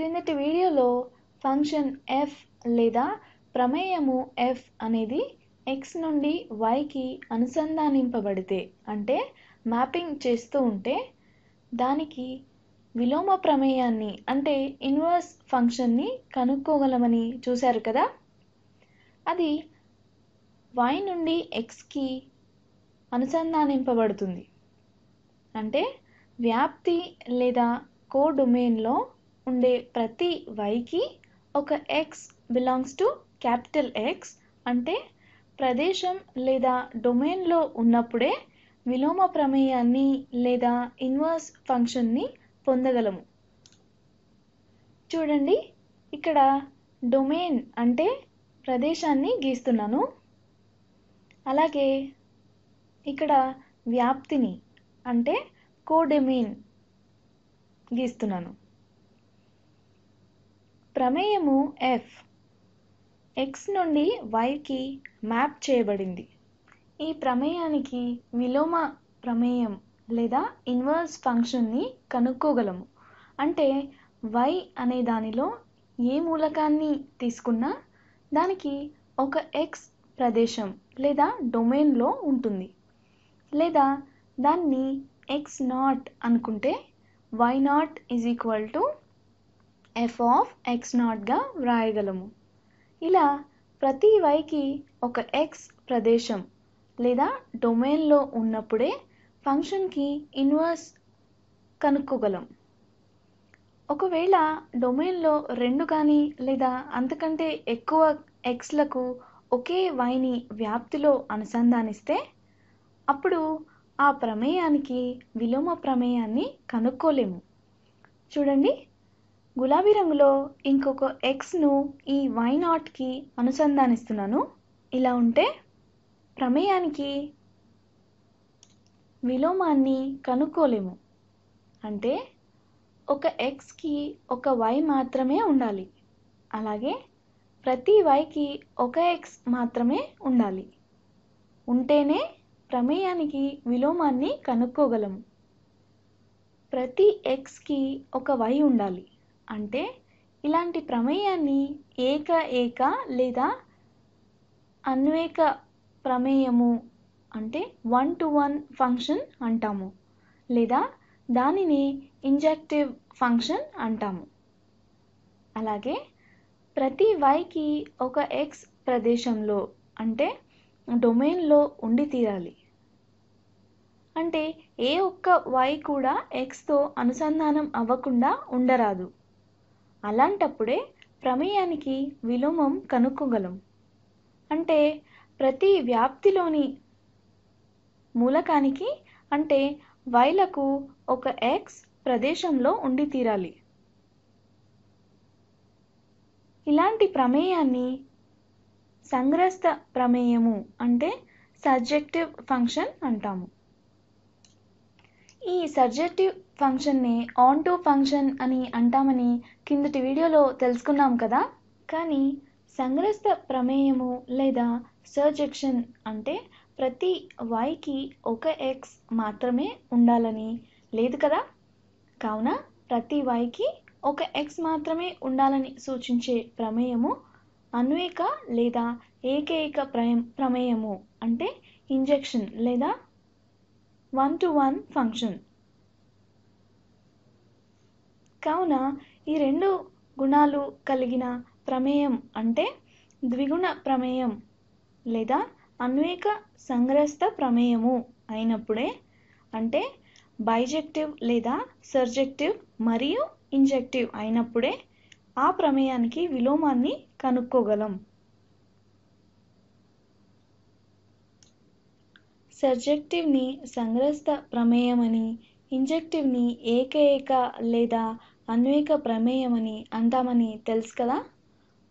క్రిందటి వీడియోలో function f లేదా ప్రమేయము f అనేది x నుండి yకి అనుసంధానింపబడితే అంటే మ్యాపింగ్ చేస్తూ ఉంటే దానికి విలోమ ప్రమేయాన్ని అంటే ఇన్వర్స్ ఫంక్షన్ని కనుక్కోగలమని చూశారు కదా. అది y నుండి xకి అనుసంధానింపబడుతుంది. అంటే వ్యాప్తి లేదా కోడొమైన్లో ఉండే ప్రతి yకి ఒక x belongs to capital X అంటే ప్రదేశం లేదా డొమైన్లో ఉన్నప్పుడే విలోమ ప్రమేయాన్ని లేదా ఇన్వర్స్ ఫంక్షన్ని పొందగలము. చూడండి, ఇక్కడ డొమైన్ అంటే ప్రదేశాన్ని గీస్తున్నాను. అలాగే ఇక్కడ వ్యాప్తిని అంటే కోడొమైన్ గీస్తున్నాను. ప్రమేయము f x నుండి yకి మ్యాప్ చేయబడింది. ఈ ప్రమేయానికి విలోమ ప్రమేయం లేదా ఇన్వర్స్ ఫంక్షన్ని కనుక్కోగలము. అంటే y అనే దానిలో ఏ మూలకాన్ని తీసుకున్నా దానికి ఒక x ప్రదేశం లేదా డొమైన్లో ఉంటుంది. లేదా దాన్ని x0 అనుకుంటే y0 = f of x0గా వ్రాయగలము. ఇలా ప్రతి yకి ఒక x ప్రదేశం లేదా డొమైన్లో ఉన్నప్పుడే ఫంక్షన్కి ఇన్వర్స్ కనుక్కోగలం. ఒకవేళ డొమైన్లో 2 కానీ లేదా అంతకంటే ఎక్కువ xలకు ఒకే yని వ్యాప్తిలో అనుసంధానిస్తే అప్పుడు ఆ ప్రమేయానికి విలోమ ప్రమేయాన్ని కనుక్కోలేము. చూడండి, గులాబీ రంగులో ఇంకొక xను ఈ y0కి అనుసంధానిస్తున్నాను. ఇలా ఉంటే ప్రమేయానికి విలోమాన్ని కనుక్కోలేము. అంటే ఒక xకి ఒక y మాత్రమే ఉండాలి. అలాగే ప్రతి yకి ఒక x మాత్రమే ఉండాలి. ఉంటేనే ప్రమేయానికి విలోమాన్ని కనుక్కోగలము. ప్రతి xకి ఒక y ఉండాలి. అంటే ఇలాంటి ప్రమేయాన్ని ఏక లేదా అన్వేక ప్రమేయము అంటే 1-to-1 ఫంక్షన్ అంటాము. లేదా దానిని ఇంజెక్టివ్ ఫంక్షన్ అంటాము. అలాగే ప్రతి yకి ఒక x ప్రదేశంలో అంటే డొమైన్లో ఉండి తీరాలి. అంటే ఏ ఒక్క y కూడా xతో అనుసంధానం అవ్వకుండా ఉండరాదు. అలాంటప్పుడే ప్రమేయానికి విలోమం కనుక్కోగలం. అంటే ప్రతి వ్యాప్తిలోని మూలకానికి అంటే yలకు ఒక x ప్రదేశంలో ఉండి తీరాలి. ఇలాంటి ప్రమేయాన్ని సంగ్రస్త ప్రమేయము అంటే సర్జెక్టివ్ ఫంక్షన్ అంటాము. ఈ సర్జెక్టివ్ ఫంక్షన్నే ఆన్టో ఫంక్షన్ అని అంటామని కిందటి వీడియోలో తెలుసుకున్నాం కదా. కానీ సంగ్రస్త ప్రమేయము లేదా సర్జెక్షన్ అంటే ప్రతి yకి ఒక x మాత్రమే ఉండాలని లేదు కదా. కావున ప్రతి yకి ఒక x మాత్రమే ఉండాలని సూచించే ప్రమేయము అన్వేక లేదా ఏకైక ప్రమేయము అంటే ఇంజెక్షన్ లేదా 1-to-1 ఫంక్షన్. కావున ఈ రెండు గుణాలు కలిగిన ప్రమేయం అంటే ద్విగుణ ప్రమేయం లేదా అన్వేక సంగ్రస్త ప్రమేయము అయినప్పుడే అంటే బైజెక్టివ్ లేదా సర్జెక్టివ్ మరియు ఇంజెక్టివ్ అయినప్పుడే ఆ ప్రమేయానికి విలోమాన్ని కనుక్కోగలం. సర్జెక్టివ్ని సంగ్రస్త ప్రమేయమని, ఇంజెక్టివ్ని ఏకైక లేదా అన్వేక ప్రమేయమని అంటామని తెలుసు కదా.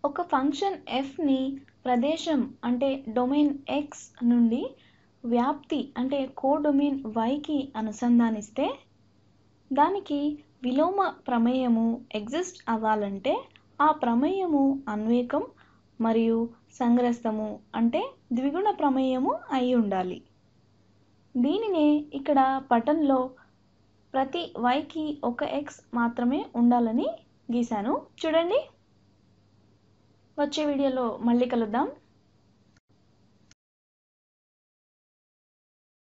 ఒక ఫంక్షన్ fని ప్రదేశం అంటే డొమైన్ x నుండి వ్యాప్తి అంటే కోడొమైన్ yకి అనుసంధానిస్తే దానికి విలోమ ప్రమేయము ఎగ్జిస్ట్ అవ్వాలంటే ఆ ప్రమేయము అన్వేకం మరియు సంగ్రస్తము అంటే ద్విగుణ ప్రమేయము అయి ఉండాలి. దీనినే ఇక్కడ పటంలో ప్రతి yకి ఒక x మాత్రమే ఉండాలని గీసాను చూడండి. వచ్చే వీడియోలో మళ్ళీ కలుద్దాం.